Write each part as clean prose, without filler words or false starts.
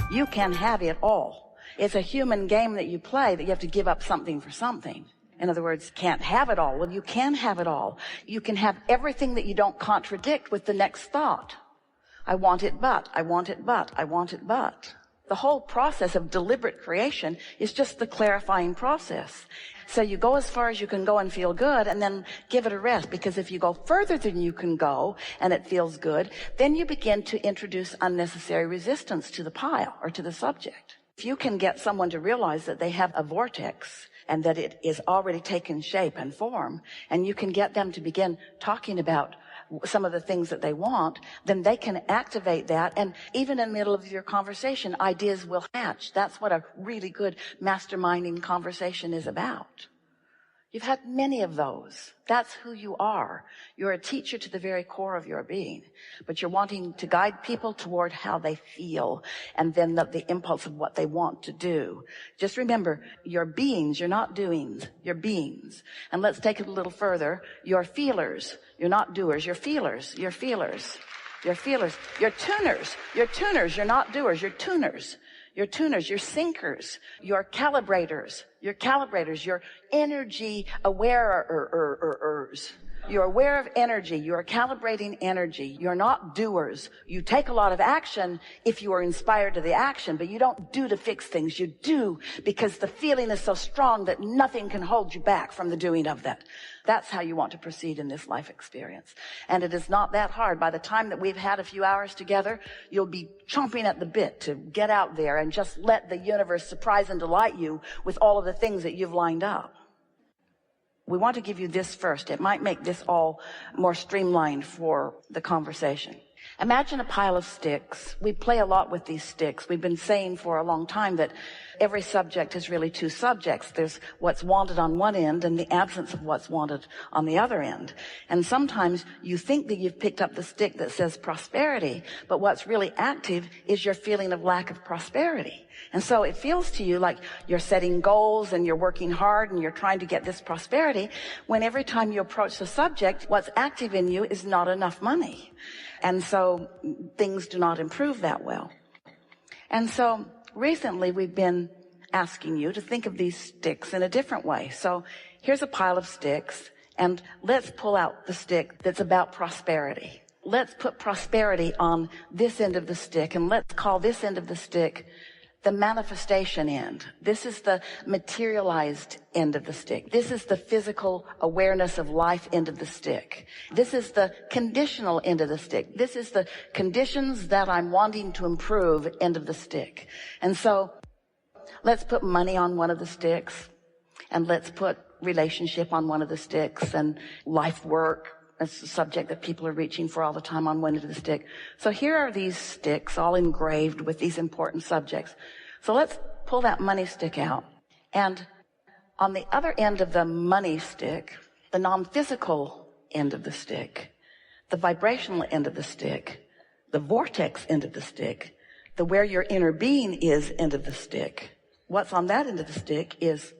You can have it all. It's a human game that you play, that you have to give up something for something. In other words, can't have it all. Well, you can have it all. You can have everything that you don't contradict with the next thought. I want it, but, I want it, but, I want it, but. The whole process of deliberate creation is just the clarifying process. So you go as far as you can go and feel good, and then give it a rest, because if you go further than you can go and it feels good, then you begin to introduce unnecessary resistance to the pile or to the subject. If you can get someone to realize that they have a vortex and that it is already taken shape and form, and you can get them to begin talking about some of the things that they want, then they can activate that. And even in the middle of your conversation, ideas will hatch. That's what a really good masterminding conversation is about. You've had many of those. That's who you are. You're a teacher to the very core of your being, but you're wanting to guide people toward how they feel, and then the impulse of what they want to do. Just remember, you're beings, you're not doings, you're beings. And let's take it a little further. You're feelers, you're not doers, you're feelers, you're feelers, you're feelers, you're tuners, you're not doers, you're tuners. You're tuners, you're sinkers, you're calibrators, you're energy awareers. You're aware of energy, you're calibrating energy. You're not doers. You take a lot of action if you are inspired to the action, but you don't do to fix things. You do because the feeling is so strong that nothing can hold you back from the doing of that. That's how you want to proceed in this life experience. And it is not that hard. By the time that we've had a few hours together, you'll be chomping at the bit to get out there and just let the universe surprise and delight you with all of the things that you've lined up. We want to give you this first. It might make this all more streamlined for the conversation. Imagine a pile of sticks. We play a lot with these sticks. We've been saying for a long time that every subject is really two subjects. There's what's wanted on one end and the absence of what's wanted on the other end. And sometimes you think that you've picked up the stick that says prosperity, but what's really active is your feeling of lack of prosperity. And so it feels to you like you're setting goals and you're working hard and you're trying to get this prosperity, when every time you approach the subject, what's active in you is not enough money. And so things do not improve that well. And so recently we've been asking you to think of these sticks in a different way. So here's a pile of sticks, and let's pull out the stick that's about prosperity. Let's put prosperity on this end of the stick, and let's call this end of the stick the manifestation end. This is the materialized end of the stick. This is the physical awareness of life end of the stick. This is the conditional end of the stick. This is the conditions that I'm wanting to improve end of the stick. And so let's put money on one of the sticks, and let's put relationship on one of the sticks, and life work. That's the subject that people are reaching for all the time on one end of the stick. So here are these sticks all engraved with these important subjects. So let's pull that money stick out. And on the other end of the money stick, the non-physical end of the stick, the vibrational end of the stick, the vortex end of the stick, the where your inner being is end of the stick. What's on that end of the stick is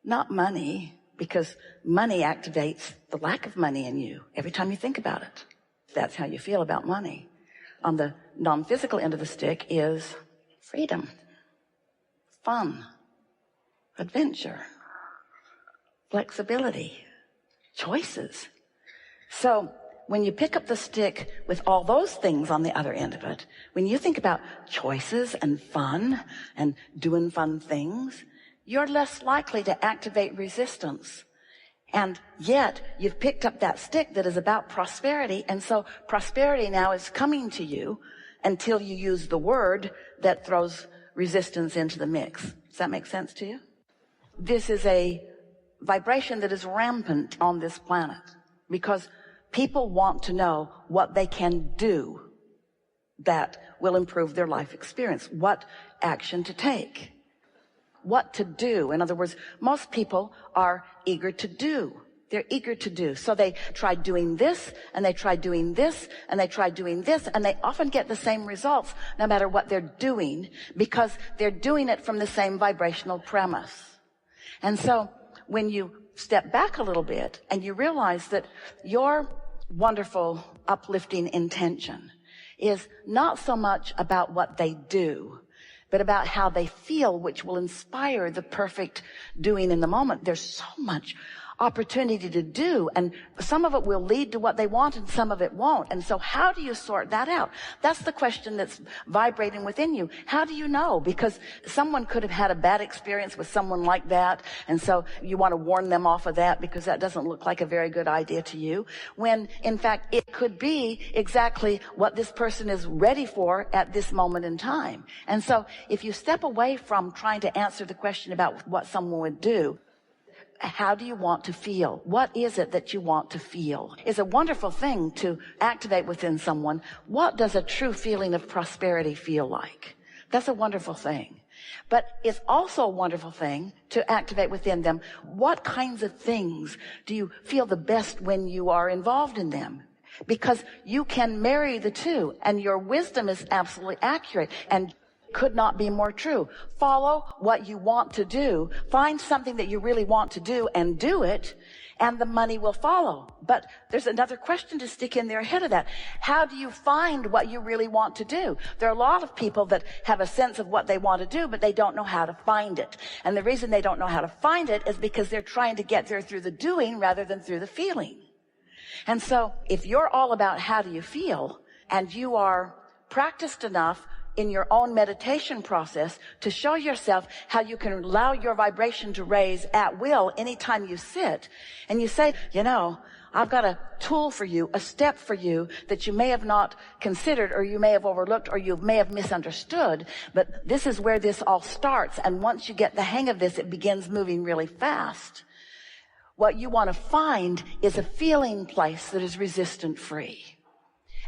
not money, because money activates the lack of money in you every time you think about it. That's how you feel about money. On the non-physical end of the stick is freedom, fun, adventure, flexibility, choices. So when you pick up the stick with all those things on the other end of it, when you think about choices and fun and doing fun things, you're less likely to activate resistance. And yet you've picked up that stick that is about prosperity. And so prosperity now is coming to you until you use the word that throws resistance into the mix. Does that make sense to you? This is a vibration that is rampant on this planet because people want to know what they can do that will improve their life experience, what action to take. What to do. In other words, most people are eager to do. They're eager to do. So they try doing this, and they try doing this, and they try doing this, and they often get the same results no matter what they're doing, because they're doing it from the same vibrational premise. And so when you step back a little bit and you realize that your wonderful uplifting intention is not so much about what they do but about how they feel, which will inspire the perfect doing in the moment. There's so much opportunity to do, and some of it will lead to what they want and some of it won't. And so how do you sort that out? That's the question that's vibrating within you. How do you know? Because someone could have had a bad experience with someone like that, and so you want to warn them off of that because that doesn't look like a very good idea to you, when in fact it could be exactly what this person is ready for at this moment in time. And so if you step away from trying to answer the question about what someone would do, how do you want to feel? What is it that you want to feel? It's a wonderful thing to activate within someone. What does a true feeling of prosperity feel like? That's a wonderful thing. But it's also a wonderful thing to activate within them. What kinds of things do you feel the best when you are involved in them? Because you can marry the two, and your wisdom is absolutely accurate and could not be more true. Follow what you want to do. Find something that you really want to do and do it, and the money will follow. But there's another question to stick in there ahead of that. How do you find what you really want to do? There are a lot of people that have a sense of what they want to do, but they don't know how to find it. And the reason they don't know how to find it is because they're trying to get there through the doing rather than through the feeling. And so if you're all about how do you feel, and you are practiced enough in your own meditation process to show yourself how you can allow your vibration to raise at will anytime you sit, and you say, you know, I've got a tool for you, a step for you that you may have not considered, or you may have overlooked, or you may have misunderstood, but this is where this all starts. And once you get the hang of this, it begins moving really fast. What you want to find is a feeling place that is resistant free.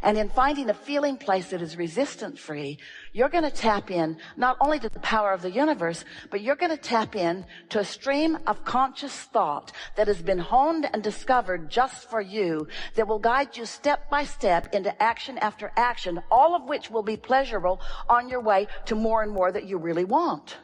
And in finding a feeling place that is resistance free, you're going to tap in not only to the power of the universe, but you're going to tap in to a stream of conscious thought that has been honed and discovered just for you, that will guide you step by step into action after action, all of which will be pleasurable on your way to more and more that you really want.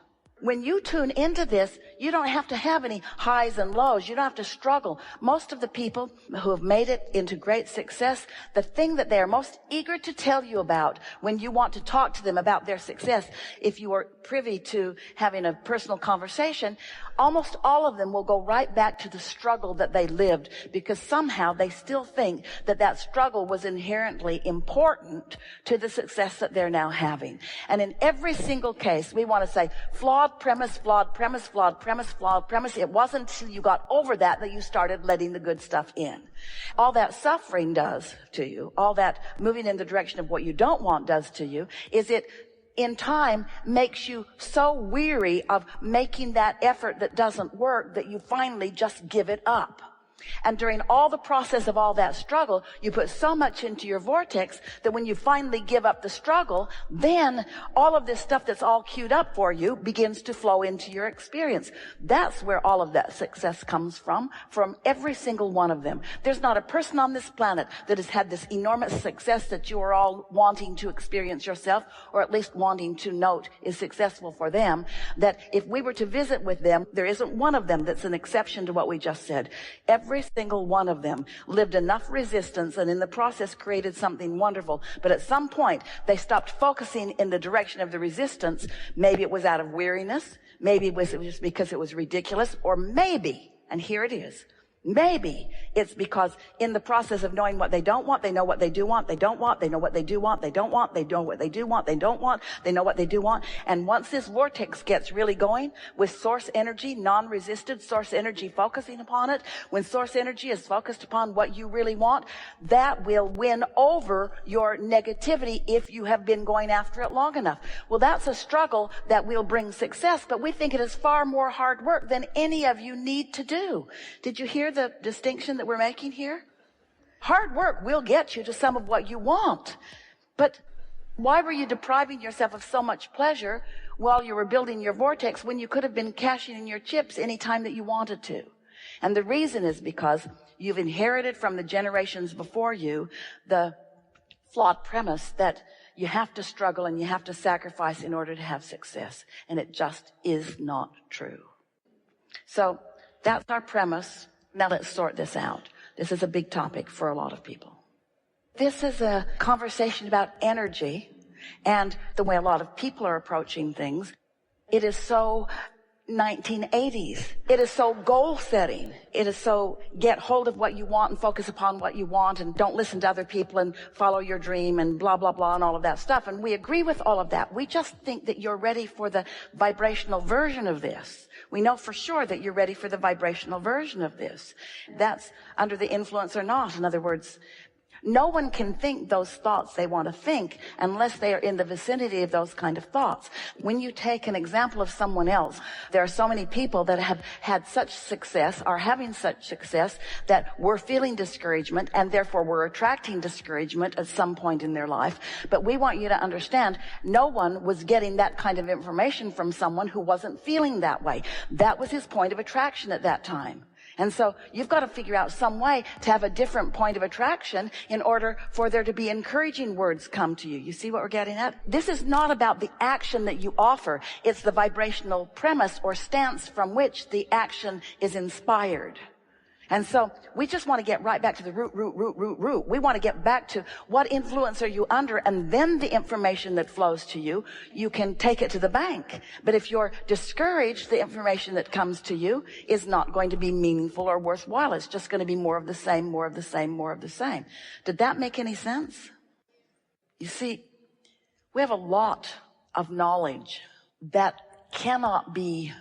When you tune into this, you don't have to have any highs and lows. You don't have to struggle. Most of the people who have made it into great success, the thing that they are most eager to tell you about when you want to talk to them about their success, if you are privy to having a personal conversation, almost all of them will go right back to the struggle that they lived, because somehow they still think that that struggle was inherently important to the success that they're now having. And in every single case, we want to say, flawed premise, flawed premise, flawed premise, flawed premise. It wasn't until you got over that you started letting the good stuff in. All that suffering does to you, all that moving in the direction of what you don't want does to you, is it in time makes you so weary of making that effort that doesn't work that you finally just give it up. And during all the process of all that struggle, you put so much into your vortex that when you finally give up the struggle, then all of this stuff that's all queued up for you begins to flow into your experience. That's where all of that success comes from every single one of them. There's not a person on this planet that has had this enormous success that you are all wanting to experience yourself, or at least wanting to note is successful for them, that if we were to visit with them, there isn't one of them that's an exception to what we just said. Every single one of them lived enough resistance and in the process created something wonderful. But at some point, they stopped focusing in the direction of the resistance. Maybe it was out of weariness. Maybe it was just because it was ridiculous. Or maybe, and here it is, maybe it's because in the process of knowing what they don't want, they know what they do want, they don't want, they know what they do want, they don't want, they know what they do want, they don't want, they know what they do want. And once this vortex gets really going with source energy, non-resisted source energy focusing upon it, when source energy is focused upon what you really want, that will win over your negativity if you have been going after it long enough. Well, that's a struggle that will bring success, but we think it is far more hard work than any of you need to do. Did you hear the distinction that we're making here? Hard work will get you to some of what you want, but why were you depriving yourself of so much pleasure while you were building your vortex when you could have been cashing in your chips anytime that you wanted to? And the reason is because you've inherited from the generations before you the flawed premise that you have to struggle and you have to sacrifice in order to have success, and it just is not true. So that's our premise. Now let's sort this out. This is a big topic for a lot of people. This is a conversation about energy, And the way a lot of people are approaching things, it is so 1980s. It is so goal setting. It is so get hold of what you want and focus upon what you want and don't listen to other people and follow your dream and blah, blah, blah and all of that stuff. And we agree with all of that. We just think that you're ready for the vibrational version of this. We know for sure that you're ready for the vibrational version of this. That's under the influence or not. In other words, no one can think those thoughts they want to think unless they are in the vicinity of those kind of thoughts. When you take an example of someone else, there are so many people that have had such success, are having such success, that we're feeling discouragement and therefore we're attracting discouragement at some point in their life. But we want you to understand, no one was getting that kind of information from someone who wasn't feeling that way. That was his point of attraction at that time. And so you've got to figure out some way to have a different point of attraction in order for there to be encouraging words come to you. You see what we're getting at? This is not about the action that you offer. It's the vibrational premise or stance from which the action is inspired. And so we just want to get right back to the root. We want to get back to what influence are you under, and then the information that flows to you, you can take it to the bank. But if you're discouraged, the information that comes to you is not going to be meaningful or worthwhile. It's just going to be more of the same, more of the same, more of the same. Did that make any sense? You see, we have a lot of knowledge that cannot be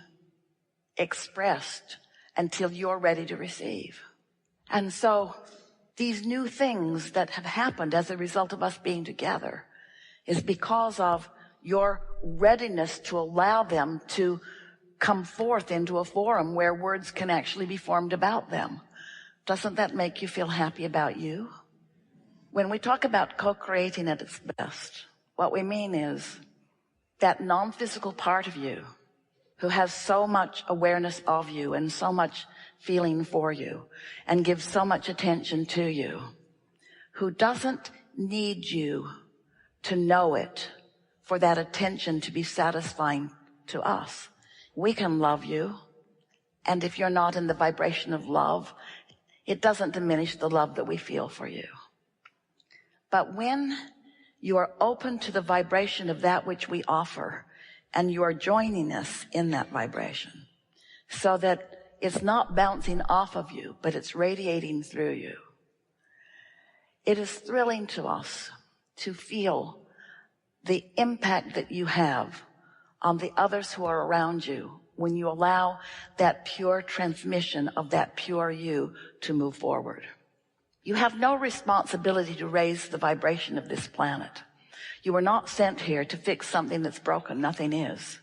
expressed until you're ready to receive. And so these new things that have happened as a result of us being together is because of your readiness to allow them to come forth into a forum where words can actually be formed about them. Doesn't that make you feel happy about you? When we talk about co-creating at its best, what we mean is that non-physical part of you who has so much awareness of you and so much feeling for you and gives so much attention to you, who doesn't need you to know it for that attention to be satisfying to us. We can love you, and if you're not in the vibration of love, it doesn't diminish the love that we feel for you. But when you are open to the vibration of that which we offer, and you are joining us in that vibration so that it's not bouncing off of you, but it's radiating through you. It is thrilling to us to feel the impact that you have on the others who are around you when you allow that pure transmission of that pure you to move forward. You have no responsibility to raise the vibration of this planet. You were not sent here to fix something that's broken. Nothing is.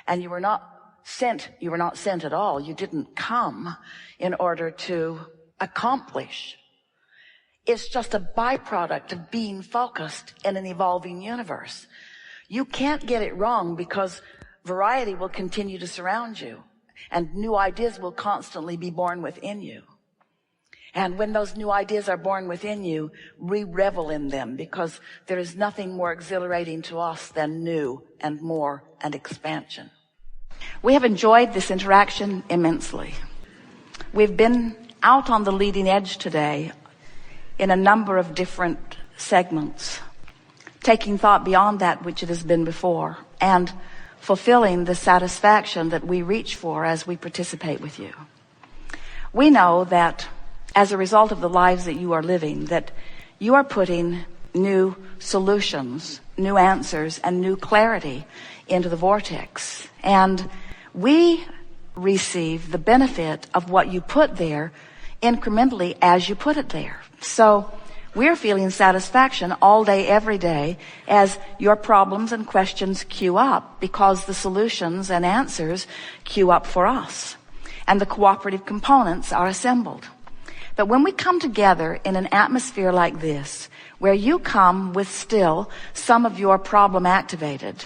And you were not sent at all. You didn't come in order to accomplish. It's just a byproduct of being focused in an evolving universe. You can't get it wrong because variety will continue to surround you and new ideas will constantly be born within you. And when those new ideas are born within you, we revel in them because there is nothing more exhilarating to us than new and more and expansion. We have enjoyed this interaction immensely. We've been out on the leading edge today in a number of different segments, taking thought beyond that which it has been before and fulfilling the satisfaction that we reach for as we participate with you. We know that as a result of the lives that you are living, that you are putting new solutions, new answers, and new clarity into the vortex. And we receive the benefit of what you put there incrementally as you put it there. So we're feeling satisfaction all day, every day, as your problems and questions queue up because the solutions and answers queue up for us. And the cooperative components are assembled. But when we come together in an atmosphere like this, where you come with still some of your problem activated,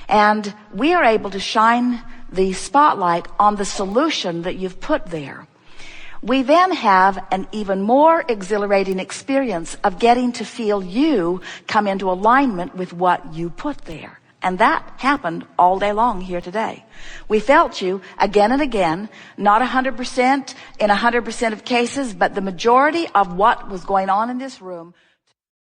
and we are able to shine the spotlight on the solution that you've put there, we then have an even more exhilarating experience of getting to feel you come into alignment with what you put there. And that happened all day long here today. We felt you again and again, not 100% in 100% of cases, but the majority of what was going on in this room